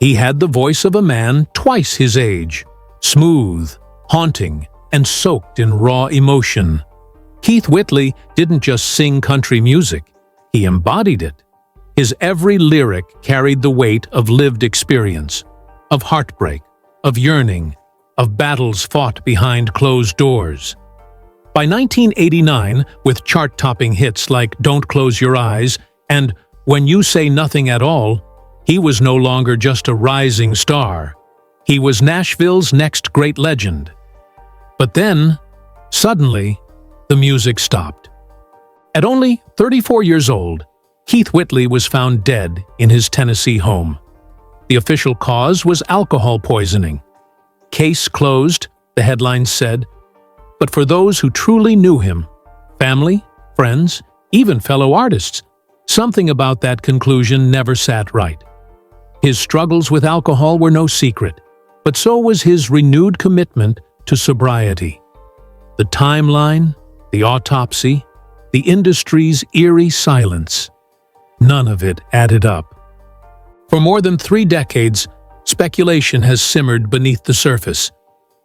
He had the voice of a man twice his age, smooth, haunting, and soaked in raw emotion. Keith Whitley didn't just sing country music, he embodied it. His every lyric carried the weight of lived experience, of heartbreak, of yearning, of battles fought behind closed doors. By 1989, with chart-topping hits like Don't Close Your Eyes and When You Say Nothing at All, he was no longer just a rising star. He was Nashville's next great legend. But then, suddenly, the music stopped. At only 34 years old, Keith Whitley was found dead in his Tennessee home. The official cause was alcohol poisoning. Case closed, the headlines said. But for those who truly knew him, family, friends, even fellow artists, something about that conclusion never sat right. His struggles with alcohol were no secret, but so was his renewed commitment to sobriety. The timeline, the autopsy, the industry's eerie silence. None of it added up. For more than 3 decades, speculation has simmered beneath the surface.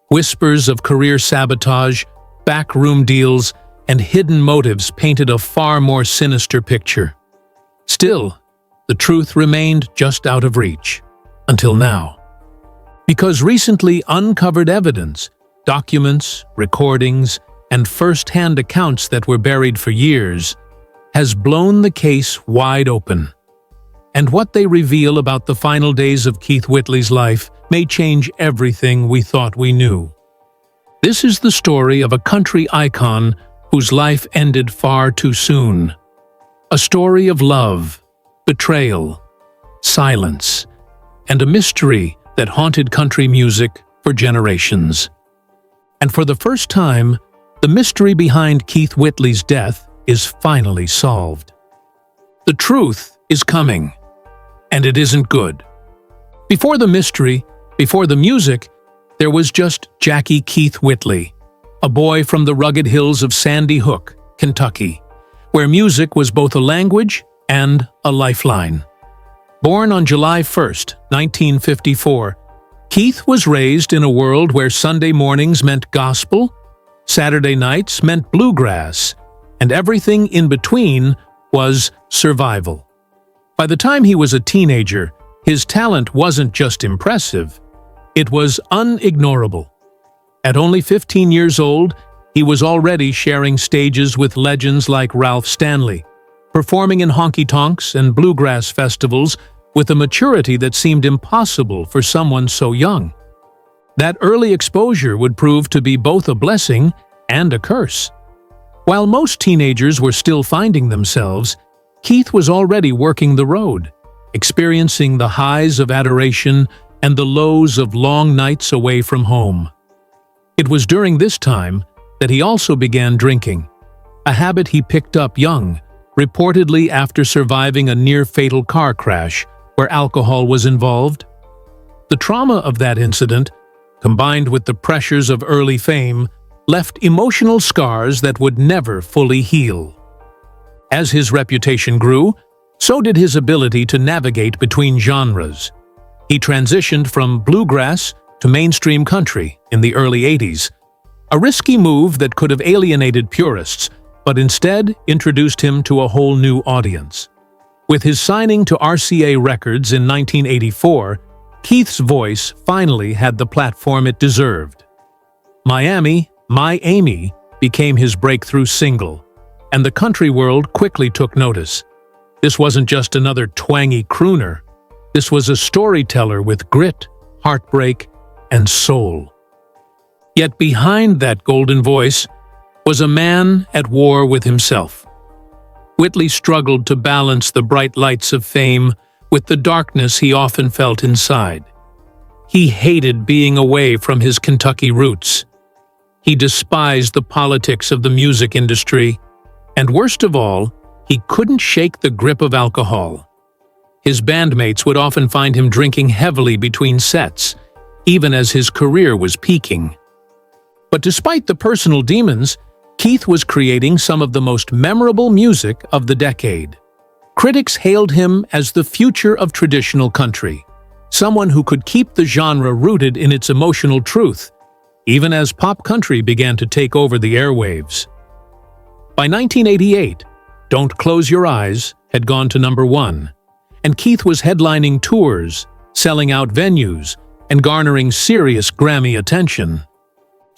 Whispers of career sabotage, backroom deals, and hidden motives painted a far more sinister picture. Still, the truth remained just out of reach. Until now. Because recently uncovered evidence, documents, recordings, and first-hand accounts that were buried for years, has blown the case wide open. And what they reveal about the final days of Keith Whitley's life may change everything we thought we knew. This is the story of a country icon whose life ended far too soon. A story of love, betrayal, silence, and a mystery that haunted country music for generations. And for the first time, the mystery behind Keith Whitley's death is finally solved. The truth is coming, and it isn't good. Before the mystery, before the music, there was just Jackie Keith Whitley, a boy from the rugged hills of Sandy Hook, Kentucky, where music was both a language and a lifeline. Born on July 1st, 1954, Keith was raised in a world where Sunday mornings meant gospel, Saturday nights meant bluegrass, and everything in between was survival. By the time he was a teenager, his talent wasn't just impressive, it was unignorable. At only 15 years old, he was already sharing stages with legends like Ralph Stanley, performing in honky-tonks and bluegrass festivals with a maturity that seemed impossible for someone so young. That early exposure would prove to be both a blessing and a curse. While most teenagers were still finding themselves, Keith was already working the road, experiencing the highs of adoration and the lows of long nights away from home. It was during this time that he also began drinking, a habit he picked up young, reportedly after surviving a near-fatal car crash where alcohol was involved. The trauma of that incident, combined with the pressures of early fame, left emotional scars that would never fully heal. As his reputation grew, so did his ability to navigate between genres. He transitioned from bluegrass to mainstream country in the early 80s, a risky move that could have alienated purists, but instead introduced him to a whole new audience. With his signing to RCA Records in 1984, Keith's voice finally had the platform it deserved. Miami, My Amy became his breakthrough single, and the country world quickly took notice. This wasn't just another twangy crooner. This was a storyteller with grit, heartbreak, and soul. Yet behind that golden voice was a man at war with himself. Whitley struggled to balance the bright lights of fame with the darkness he often felt inside. He hated being away from his Kentucky roots. He despised the politics of the music industry, and worst of all, he couldn't shake the grip of alcohol. His bandmates would often find him drinking heavily between sets, even as his career was peaking. But despite the personal demons, Keith was creating some of the most memorable music of the decade. Critics hailed him as the future of traditional country, someone who could keep the genre rooted in its emotional truth, even as pop country began to take over the airwaves. By 1988, Don't Close Your Eyes had gone to #1, and Keith was headlining tours, selling out venues, and garnering serious Grammy attention.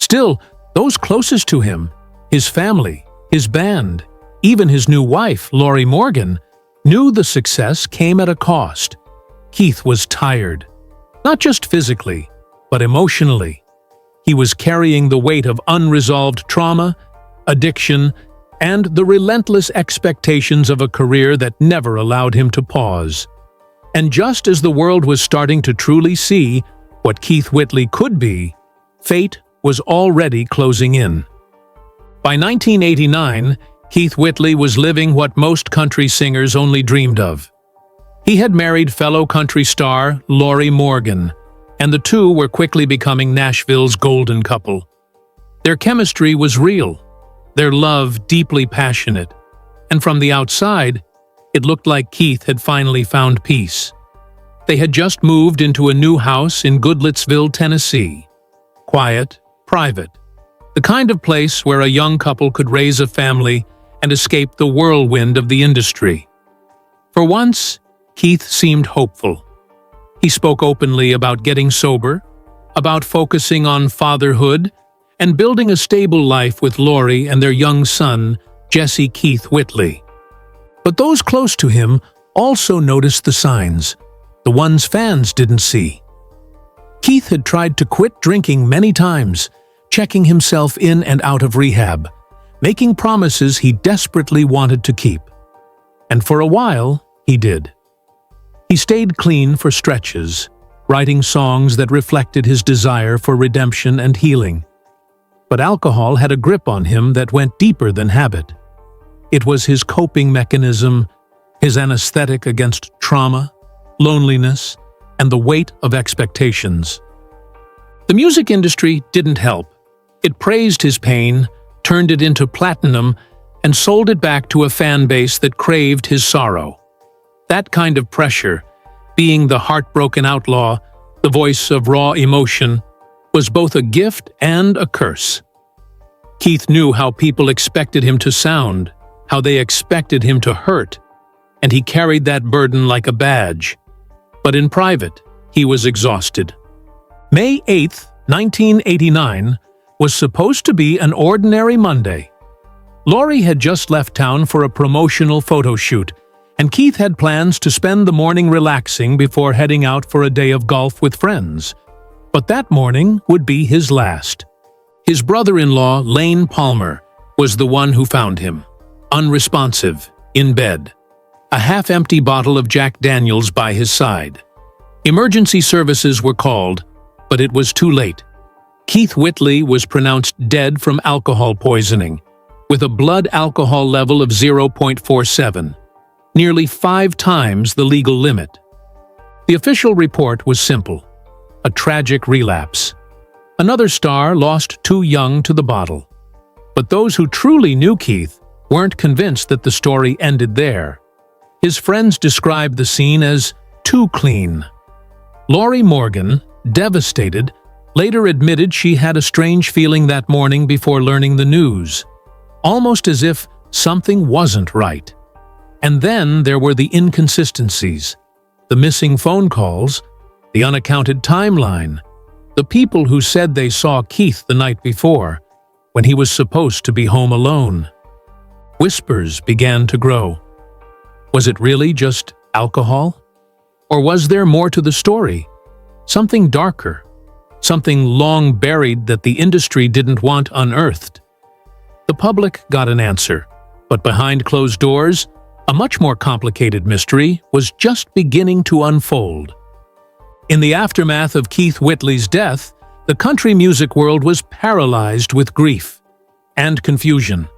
Still, those closest to him, his family, his band, even his new wife, Lori Morgan, knew the success came at a cost. Keith was tired, not just physically, but emotionally. He was carrying the weight of unresolved trauma, addiction, and the relentless expectations of a career that never allowed him to pause. And just as the world was starting to truly see what Keith Whitley could be, fate was already closing in. By 1989, Keith Whitley was living what most country singers only dreamed of. He had married fellow country star Lori Morgan, and the two were quickly becoming Nashville's golden couple. Their chemistry was real, their love deeply passionate, and from the outside, it looked like Keith had finally found peace. They had just moved into a new house in Goodlettsville, Tennessee. Quiet, private, the kind of place where a young couple could raise a family and escape the whirlwind of the industry. For once, Keith seemed hopeful. He spoke openly about getting sober, about focusing on fatherhood, and building a stable life with Lori and their young son, Jesse Keith Whitley. But those close to him also noticed the signs, the ones fans didn't see. Keith had tried to quit drinking many times, checking himself in and out of rehab, making promises he desperately wanted to keep. And for a while, he did. He stayed clean for stretches, writing songs that reflected his desire for redemption and healing. But alcohol had a grip on him that went deeper than habit. It was his coping mechanism, his anesthetic against trauma, loneliness, and the weight of expectations. The music industry didn't help. It praised his pain, turned it into platinum, and sold it back to a fan base that craved his sorrow. That kind of pressure, being the heartbroken outlaw, the voice of raw emotion, was both a gift and a curse. Keith knew how people expected him to sound, how they expected him to hurt, and he carried that burden like a badge. But in private, he was exhausted. May 8, 1989, was supposed to be an ordinary Monday. Lori had just left town for a promotional photo shoot, and Keith had plans to spend the morning relaxing before heading out for a day of golf with friends. But that morning would be his last. His brother-in-law, Lane Palmer, was the one who found him, unresponsive, in bed, a half-empty bottle of Jack Daniels by his side. Emergency services were called, but it was too late. Keith Whitley was pronounced dead from alcohol poisoning, with a blood alcohol level of 0.47, nearly 5 times the legal limit. The official report was simple: a tragic relapse. Another star lost too young to the bottle. But those who truly knew Keith weren't convinced that the story ended there. His friends described the scene as too clean. Lori Morgan, devastated, later admitted she had a strange feeling that morning before learning the news, almost as if something wasn't right. And then there were the inconsistencies, the missing phone calls, the unaccounted timeline, the people who said they saw Keith the night before, when he was supposed to be home alone. Whispers began to grow. Was it really just alcohol? Or was there more to the story? Something darker, something long buried that the industry didn't want unearthed? The public got an answer, but behind closed doors, a much more complicated mystery was just beginning to unfold. In the aftermath of Keith Whitley's death, the country music world was paralyzed with grief and confusion.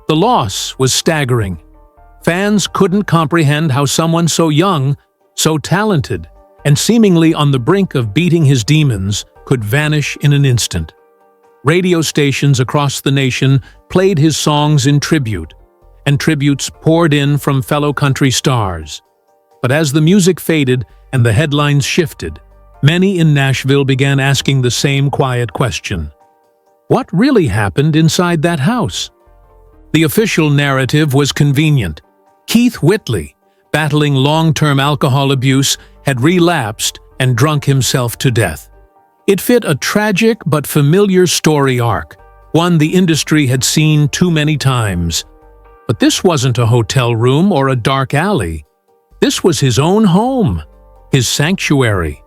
The loss was staggering. Fans couldn't comprehend how someone so young, so talented, and seemingly on the brink of beating his demons could vanish in an instant. Radio stations across the nation played his songs in tribute, and tributes poured in from fellow country stars. But as the music faded and the headlines shifted, many in Nashville began asking the same quiet question. What really happened inside that house? The official narrative was convenient. Keith Whitley, battling long-term alcohol abuse, had relapsed and drunk himself to death. It fit a tragic but familiar story arc, one the industry had seen too many times. But this wasn't a hotel room or a dark alley. This was his own home, his sanctuary,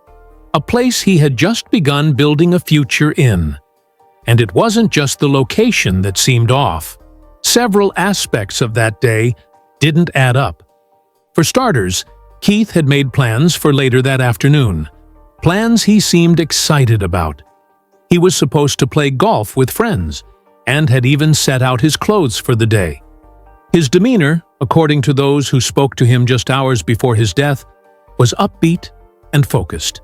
a place he had just begun building a future in. And it wasn't just the location that seemed off. Several aspects of that day didn't add up. For starters, Keith had made plans for later that afternoon, plans he seemed excited about. He was supposed to play golf with friends, and had even set out his clothes for the day. His demeanor, according to those who spoke to him just hours before his death, was upbeat and focused.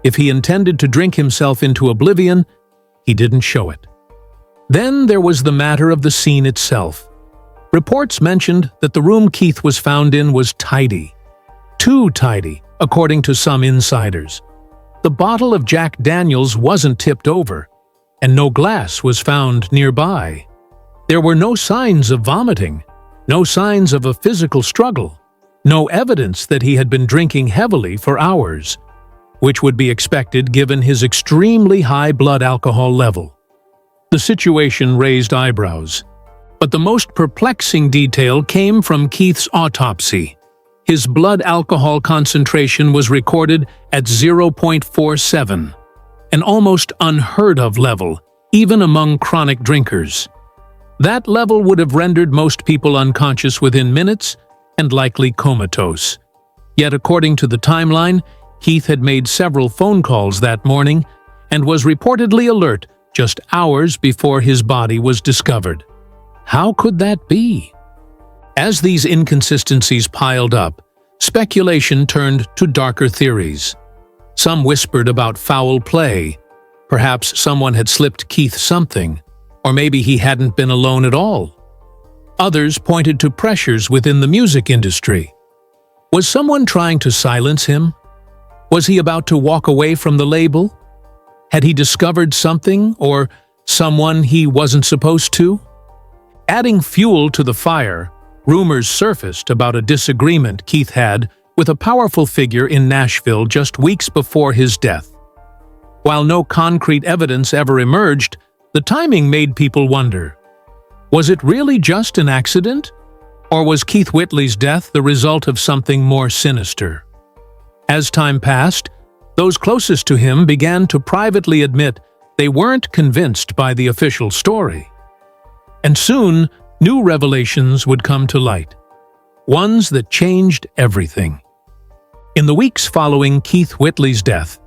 If he intended to drink himself into oblivion, he didn't show it. Then there was the matter of the scene itself. Reports mentioned that the room Keith was found in was tidy. Too tidy, according to some insiders. The bottle of Jack Daniels wasn't tipped over, and no glass was found nearby. There were no signs of vomiting, no signs of a physical struggle, no evidence that he had been drinking heavily for hours, which would be expected given his extremely high blood alcohol level. The situation raised eyebrows. But the most perplexing detail came from Keith's autopsy. His blood alcohol concentration was recorded at 0.47, an almost unheard-of level, even among chronic drinkers. That level would have rendered most people unconscious within minutes and likely comatose. Yet according to the timeline, Keith had made several phone calls that morning and was reportedly alert just hours before his body was discovered. How could that be? As these inconsistencies piled up, speculation turned to darker theories. Some whispered about foul play. Perhaps someone had slipped Keith something, or maybe he hadn't been alone at all. Others pointed to pressures within the music industry. Was someone trying to silence him? Was he about to walk away from the label? Had he discovered something or someone he wasn't supposed to? Adding fuel to the fire, rumors surfaced about a disagreement Keith had with a powerful figure in Nashville just weeks before his death. While no concrete evidence ever emerged, the timing made people wonder. Was it really just an accident? Or was Keith Whitley's death the result of something more sinister? As time passed, those closest to him began to privately admit they weren't convinced by the official story. And soon, new revelations would come to light, ones that changed everything. In the weeks following Keith Whitley's death,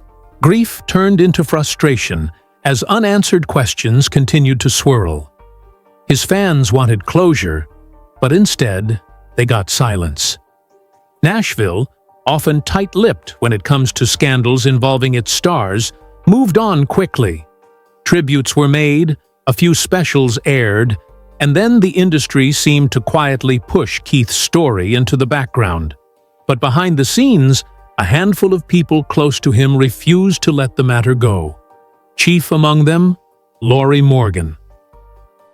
grief turned into frustration as unanswered questions continued to swirl. His fans wanted closure, but instead, they got silence. Nashville, often tight-lipped when it comes to scandals involving its stars, moved on quickly. Tributes were made, a few specials aired, and then the industry seemed to quietly push Keith's story into the background. But behind the scenes, a handful of people close to him refused to let the matter go. Chief among them, Lori Morgan.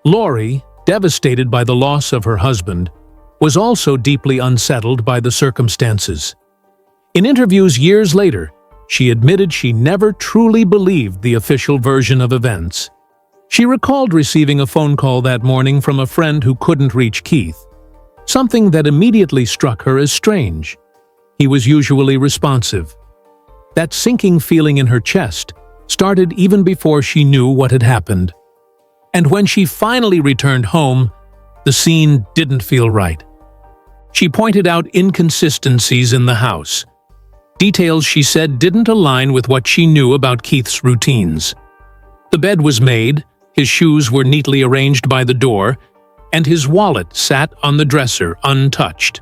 Lori, devastated by the loss of her husband, was also deeply unsettled by the circumstances. In interviews years later, she admitted she never truly believed the official version of events. She recalled receiving a phone call that morning from a friend who couldn't reach Keith, something that immediately struck her as strange. He was usually responsive. That sinking feeling in her chest started even before she knew what had happened. And when she finally returned home, the scene didn't feel right. She pointed out inconsistencies in the house. Details she said didn't align with what she knew about Keith's routines. The bed was made, his shoes were neatly arranged by the door, and his wallet sat on the dresser untouched.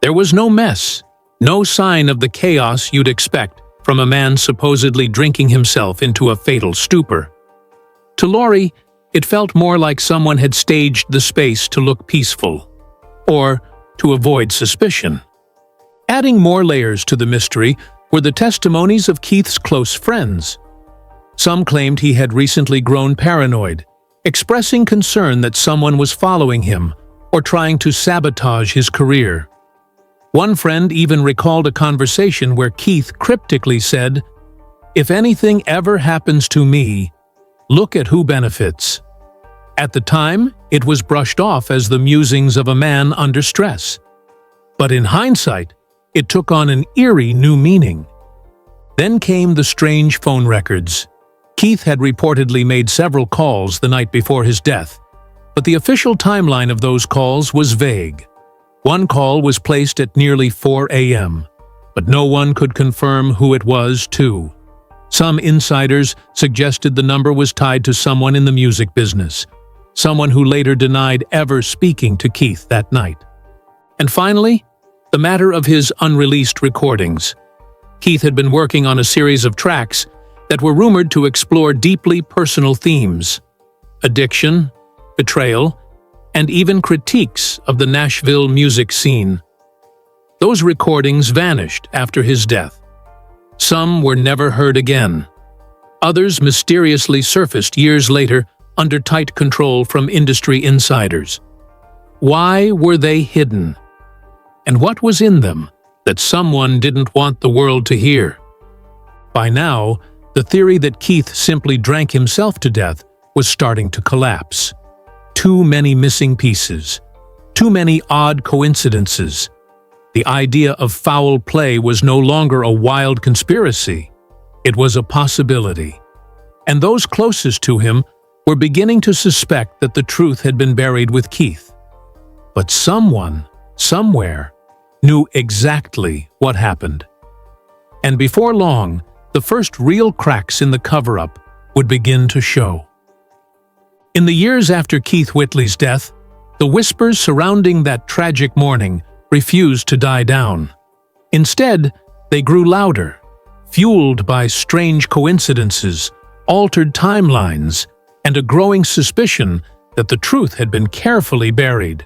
There was no mess, no sign of the chaos you'd expect from a man supposedly drinking himself into a fatal stupor. To Lori, it felt more like someone had staged the space to look peaceful, or to avoid suspicion. Adding more layers to the mystery were the testimonies of Keith's close friends. Some claimed he had recently grown paranoid, expressing concern that someone was following him or trying to sabotage his career. One friend even recalled a conversation where Keith cryptically said, "If anything ever happens to me, look at who benefits." At the time, it was brushed off as the musings of a man under stress. But in hindsight, it took on an eerie new meaning. Then came the strange phone records. Keith had reportedly made several calls the night before his death, but the official timeline of those calls was vague. One call was placed at nearly 4 a.m., but no one could confirm who it was to. Some insiders suggested the number was tied to someone in the music business, someone who later denied ever speaking to Keith that night. And finally, the matter of his unreleased recordings. Keith had been working on a series of tracks that were rumored to explore deeply personal themes: addiction, betrayal, and even critiques of the Nashville music scene. Those recordings vanished after his death. Some were never heard again. Others mysteriously surfaced years later under tight control from industry insiders. Why were they hidden? And what was in them that someone didn't want the world to hear? By now, the theory that Keith simply drank himself to death was starting to collapse. Too many missing pieces. Too many odd coincidences. The idea of foul play was no longer a wild conspiracy. It was a possibility. And those closest to him were beginning to suspect that the truth had been buried with Keith. But someone, somewhere, knew exactly what happened. And before long, the first real cracks in the cover-up would begin to show. In the years after Keith Whitley's death, the whispers surrounding that tragic morning refused to die down. Instead, they grew louder, fueled by strange coincidences, altered timelines, and a growing suspicion that the truth had been carefully buried.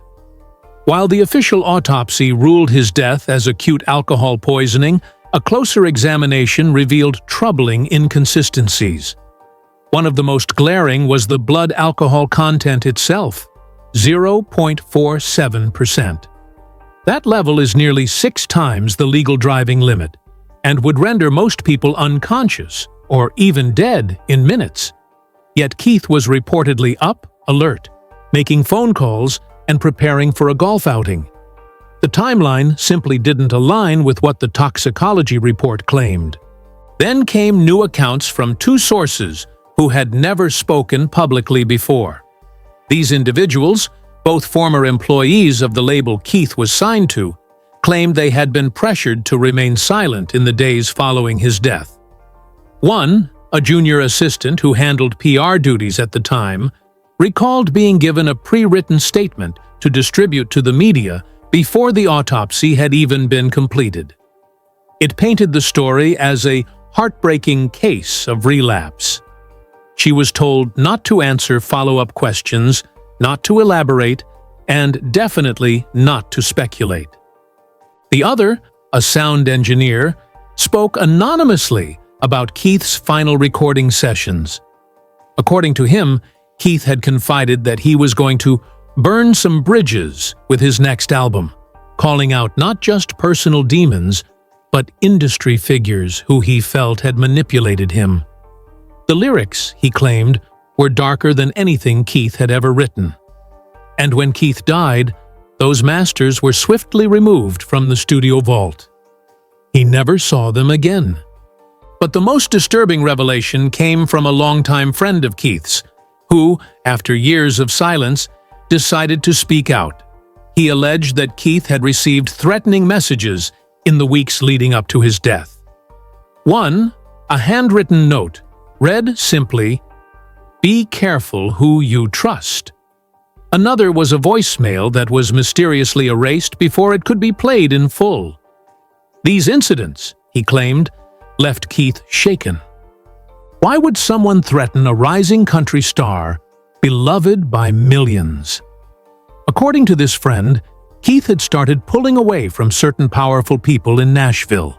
While the official autopsy ruled his death as acute alcohol poisoning, a closer examination revealed troubling inconsistencies. One of the most glaring was the blood alcohol content itself, 0.47%. That level is nearly 6 times the legal driving limit, and would render most people unconscious or even dead in minutes. Yet Keith was reportedly up, alert, making phone calls and preparing for a golf outing. The timeline simply didn't align with what the toxicology report claimed. Then came new accounts from 2 sources who had never spoken publicly before. These individuals, both former employees of the label Keith was signed to, claimed they had been pressured to remain silent in the days following his death. One, a junior assistant who handled PR duties at the time, recalled being given a pre-written statement to distribute to the media before the autopsy had even been completed. It painted the story as a heartbreaking case of relapse. She was told not to answer follow-up questions, not to elaborate, and definitely not to speculate. The other, a sound engineer, spoke anonymously about Keith's final recording sessions. According to him, Keith had confided that he was going to burn some bridges with his next album, calling out not just personal demons, but industry figures who he felt had manipulated him. The lyrics, he claimed, were darker than anything Keith had ever written. And when Keith died, those masters were swiftly removed from the studio vault. He never saw them again. But the most disturbing revelation came from a longtime friend of Keith's, who, after years of silence, decided to speak out. He alleged that Keith had received threatening messages in the weeks leading up to his death. One, a handwritten note, read simply, "Be careful who you trust." Another was a voicemail that was mysteriously erased before it could be played in full. These incidents, he claimed, left Keith shaken. Why would someone threaten a rising country star, beloved by millions? According to this friend, Keith had started pulling away from certain powerful people in Nashville.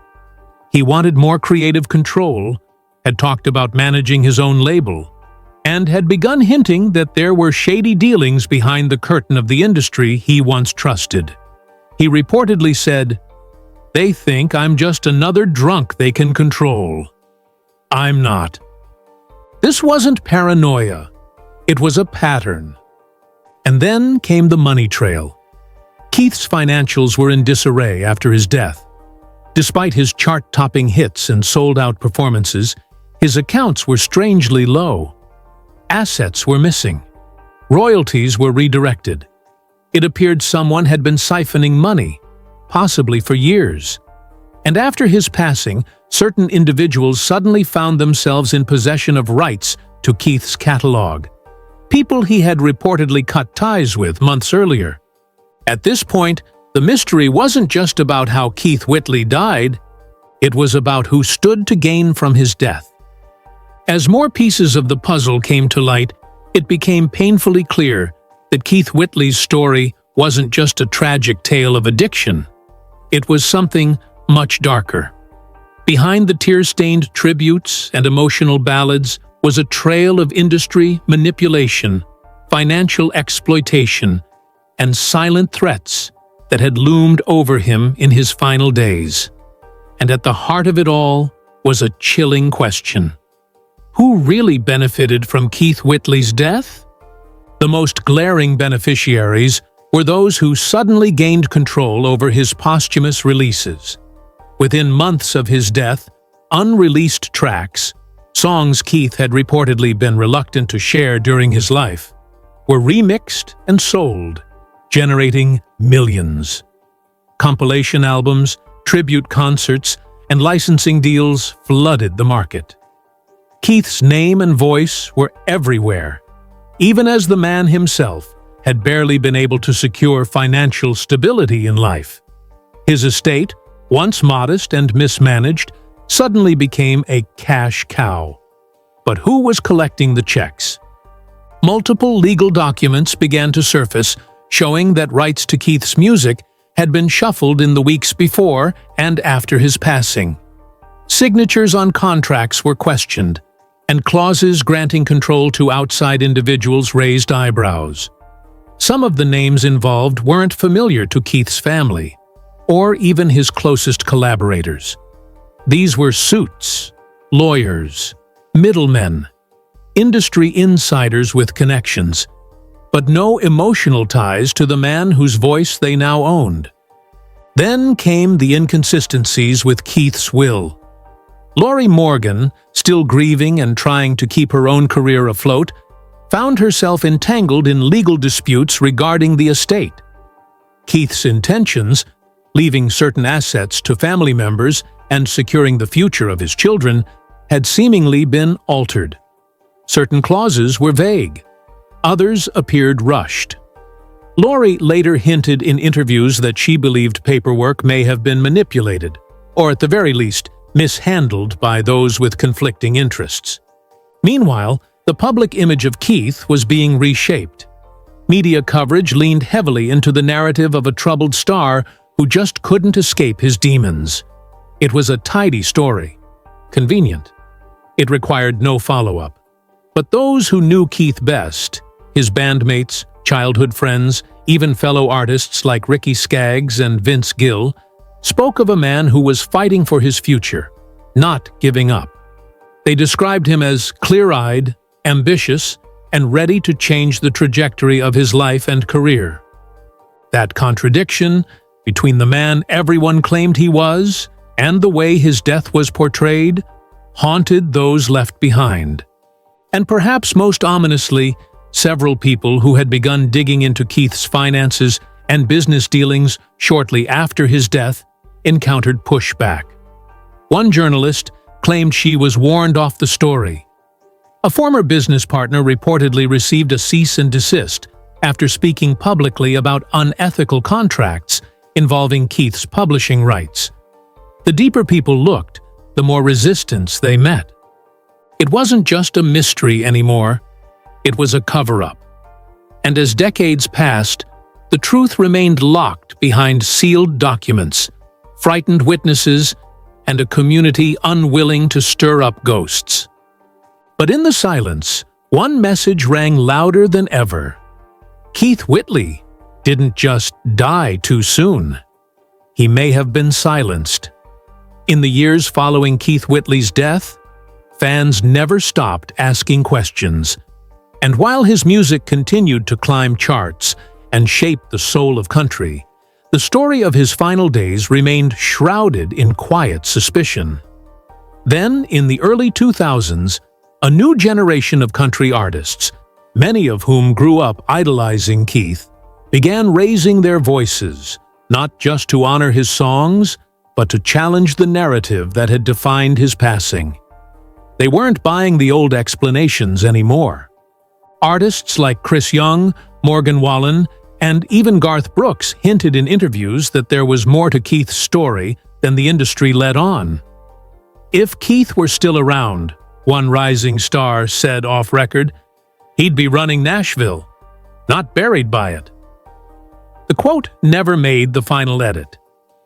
He wanted more creative control, had talked about managing his own label, and had begun hinting that there were shady dealings behind the curtain of the industry he once trusted. He reportedly said, "They think I'm just another drunk they can control. I'm not." This wasn't paranoia. It was a pattern. And then came the money trail. Keith's financials were in disarray after his death. Despite his chart-topping hits and sold-out performances, his accounts were strangely low. Assets were missing. Royalties were redirected. It appeared someone had been siphoning money, possibly for years. And after his passing, certain individuals suddenly found themselves in possession of rights to Keith's catalog. People he had reportedly cut ties with months earlier. At this point, the mystery wasn't just about how Keith Whitley died, it was about who stood to gain from his death. As more pieces of the puzzle came to light, it became painfully clear that Keith Whitley's story wasn't just a tragic tale of addiction. It was something much darker. Behind the tear-stained tributes and emotional ballads was a trail of industry manipulation, financial exploitation, and silent threats that had loomed over him in his final days. And at the heart of it all was a chilling question. Who really benefited from Keith Whitley's death? The most glaring beneficiaries were those who suddenly gained control over his posthumous releases. Within months of his death, unreleased tracks, songs Keith had reportedly been reluctant to share during his life, were remixed and sold, generating millions. Compilation albums, tribute concerts, and licensing deals flooded the market. Keith's name and voice were everywhere, even as the man himself had barely been able to secure financial stability in life. His estate, once modest and mismanaged, suddenly became a cash cow. But who was collecting the checks? Multiple legal documents began to surface, showing that rights to Keith's music had been shuffled in the weeks before and after his passing. Signatures on contracts were questioned, and clauses granting control to outside individuals raised eyebrows. Some of the names involved weren't familiar to Keith's family, or even his closest collaborators. These were suits, lawyers, middlemen, industry insiders with connections, but no emotional ties to the man whose voice they now owned. Then came the inconsistencies with Keith's will. Lori Morgan, still grieving and trying to keep her own career afloat, found herself entangled in legal disputes regarding the estate. Keith's intentions, leaving certain assets to family members and securing the future of his children, had seemingly been altered. Certain clauses were vague. Others appeared rushed. Lori later hinted in interviews that she believed paperwork may have been manipulated, or at the very least, mishandled by those with conflicting interests. Meanwhile, the public image of Keith was being reshaped. Media coverage leaned heavily into the narrative of a troubled star who just couldn't escape his demons. It was a tidy story. Convenient. It required no follow-up. But those who knew Keith best, his bandmates, childhood friends, even fellow artists like Ricky Skaggs and Vince Gill, spoke of a man who was fighting for his future, not giving up. They described him as clear-eyed, ambitious, and ready to change the trajectory of his life and career. That contradiction between the man everyone claimed he was and the way his death was portrayed haunted those left behind. And perhaps most ominously, several people who had begun digging into Keith's finances and business dealings shortly after his death encountered pushback. One journalist claimed she was warned off the story. A former business partner reportedly received a cease and desist after speaking publicly about unethical contracts involving Keith's publishing rights. The deeper people looked, the more resistance they met. It wasn't just a mystery anymore, it was a cover-up. And as decades passed, the truth remained locked behind sealed documents, frightened witnesses, and a community unwilling to stir up ghosts. But in the silence, one message rang louder than ever. Keith Whitley didn't just die too soon. He may have been silenced. In the years following Keith Whitley's death, fans never stopped asking questions. And while his music continued to climb charts and shape the soul of country, the story of his final days remained shrouded in quiet suspicion. Then, in the early 2000s, a new generation of country artists, many of whom grew up idolizing Keith, began raising their voices, not just to honor his songs, but to challenge the narrative that had defined his passing. They weren't buying the old explanations anymore. Artists like Chris Young, Morgan Wallen, and even Garth Brooks hinted in interviews that there was more to Keith's story than the industry let on. If Keith were still around, one rising star said off-record, he'd be running Nashville, not buried by it. The quote never made the final edit,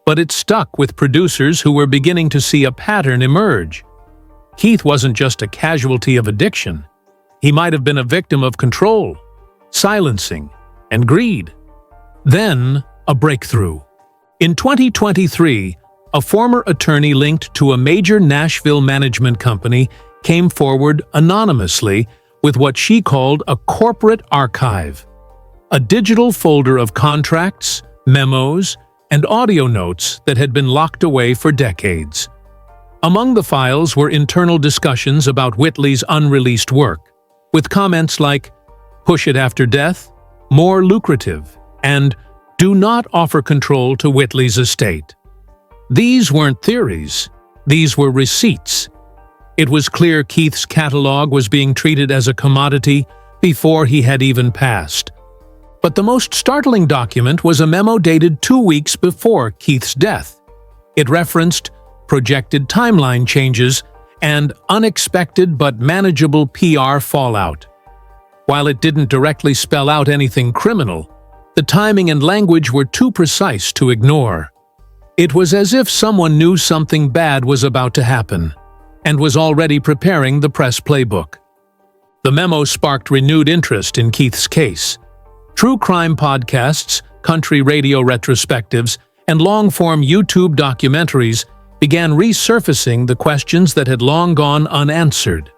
but it stuck with producers who were beginning to see a pattern emerge. Keith wasn't just a casualty of addiction. He might have been a victim of control, silencing, and greed. Then, a breakthrough. In 2023, a former attorney linked to a major Nashville management company came forward anonymously with what she called a corporate archive, a digital folder of contracts, memos, and audio notes that had been locked away for decades. Among the files were internal discussions about Whitley's unreleased work, with comments like, "Push it after death," "More lucrative," and "Do not offer control to Whitley's estate." These weren't theories, these were receipts. It was clear Keith's catalog was being treated as a commodity before he had even passed. But the most startling document was a memo dated 2 weeks before Keith's death. It referenced projected timeline changes and unexpected but manageable PR fallout. While it didn't directly spell out anything criminal, the timing and language were too precise to ignore. It was as if someone knew something bad was about to happen and was already preparing the press playbook. The memo sparked renewed interest in Keith's case. True crime podcasts, country radio retrospectives, and long-form YouTube documentaries began resurfacing the questions that had long gone unanswered.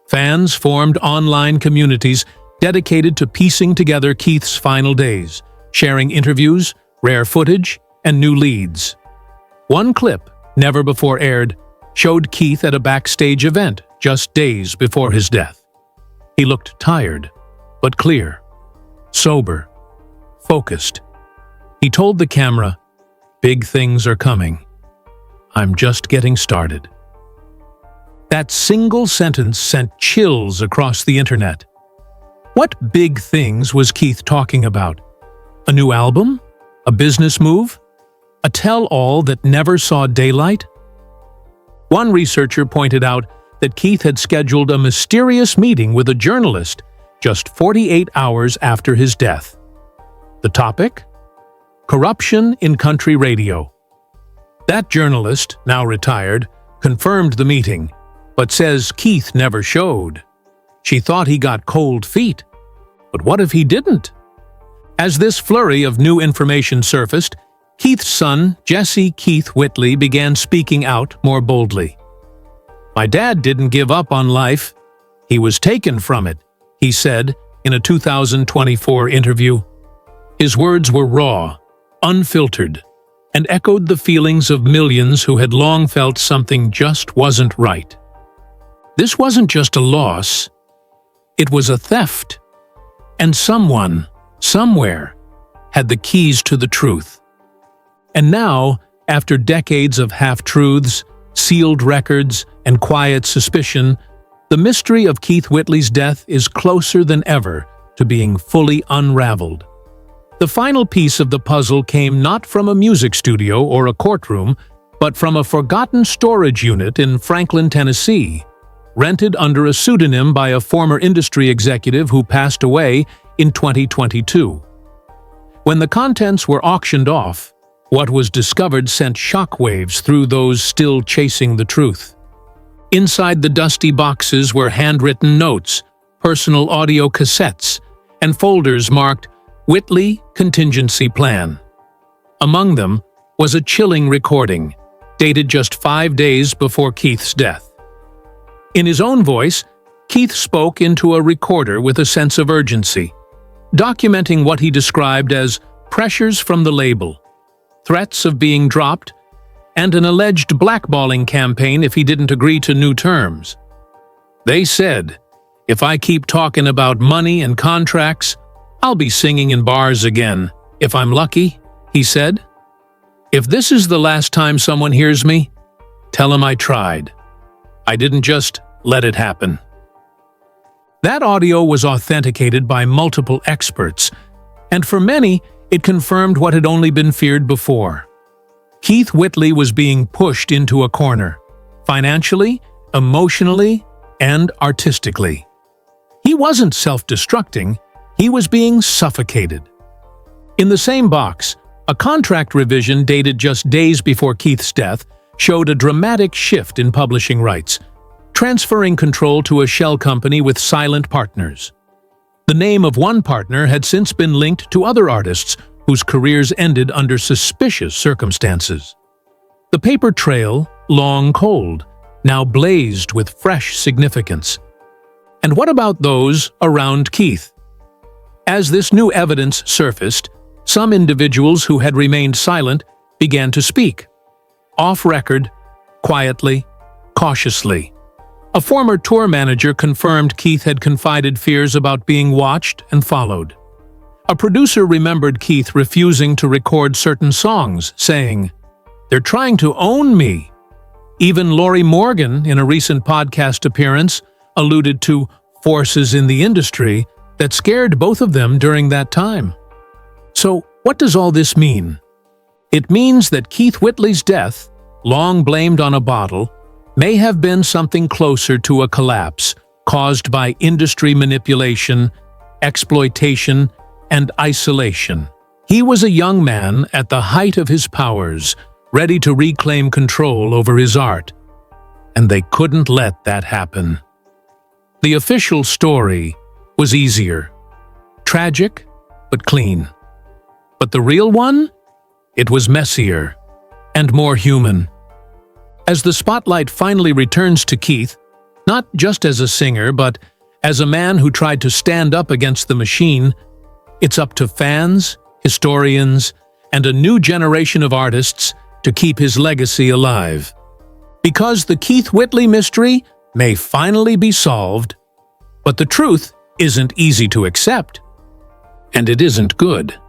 Fans formed online communities dedicated to piecing together Keith's final days, sharing interviews, rare footage, and new leads. One clip, never before aired, showed Keith at a backstage event just days before his death. He looked tired, but clear, sober, focused. He told the camera, "Big things are coming. I'm just getting started." That single sentence sent chills across the internet. What big things was Keith talking about? A new album? A business move? A tell-all that never saw daylight? One researcher pointed out that Keith had scheduled a mysterious meeting with a journalist just 48 hours after his death. The topic? Corruption in country radio. That journalist, now retired, confirmed the meeting, but says Keith never showed. She thought he got cold feet. But what if he didn't? As this flurry of new information surfaced, Keith's son, Jesse Keith Whitley, began speaking out more boldly. "My dad didn't give up on life. He was taken from it," he said in a 2024 interview. His words were raw, unfiltered, and echoed the feelings of millions who had long felt something just wasn't right. This wasn't just a loss, it was a theft. And someone, somewhere, had the keys to the truth. And now, after decades of half-truths, sealed records, and quiet suspicion, the mystery of Keith Whitley's death is closer than ever to being fully unraveled. The final piece of the puzzle came not from a music studio or a courtroom, but from a forgotten storage unit in Franklin, Tennessee, rented under a pseudonym by a former industry executive who passed away in 2022. When the contents were auctioned off, what was discovered sent shockwaves through those still chasing the truth. Inside the dusty boxes were handwritten notes, personal audio cassettes, and folders marked Whitley Contingency Plan. Among them was a chilling recording, dated just 5 days before Keith's death. In his own voice, Keith spoke into a recorder with a sense of urgency, documenting what he described as pressures from the label, threats of being dropped, and an alleged blackballing campaign if he didn't agree to new terms. They said, "If I keep talking about money and contracts, I'll be singing in bars again, if I'm lucky," he said. "If this is the last time someone hears me, tell them I tried. I didn't just let it happen." That audio was authenticated by multiple experts, and for many, it confirmed what had only been feared before. Keith Whitley was being pushed into a corner, financially, emotionally, and artistically. He wasn't self-destructing, he was being suffocated. In the same box, a contract revision dated just days before Keith's death showed a dramatic shift in publishing rights, transferring control to a shell company with silent partners. The name of one partner had since been linked to other artists whose careers ended under suspicious circumstances. The paper trail, long cold, now blazed with fresh significance. And what about those around Keith? As this new evidence surfaced, some individuals who had remained silent began to speak. Off-record, quietly, cautiously. A former tour manager confirmed Keith had confided fears about being watched and followed. A producer remembered Keith refusing to record certain songs, saying, "They're trying to own me." Even Lori Morgan, in a recent podcast appearance, alluded to forces in the industry that scared both of them during that time. So, what does all this mean? It means that Keith Whitley's death, long blamed on a bottle, may have been something closer to a collapse caused by industry manipulation, exploitation, and isolation. He was a young man at the height of his powers, ready to reclaim control over his art. And they couldn't let that happen. The official story was easier. Tragic, but clean. But the real one? It was messier and more human. As the spotlight finally returns to Keith, not just as a singer, but as a man who tried to stand up against the machine, it's up to fans, historians, and a new generation of artists to keep his legacy alive. Because the Keith Whitley mystery may finally be solved, but the truth isn't easy to accept, and it isn't good.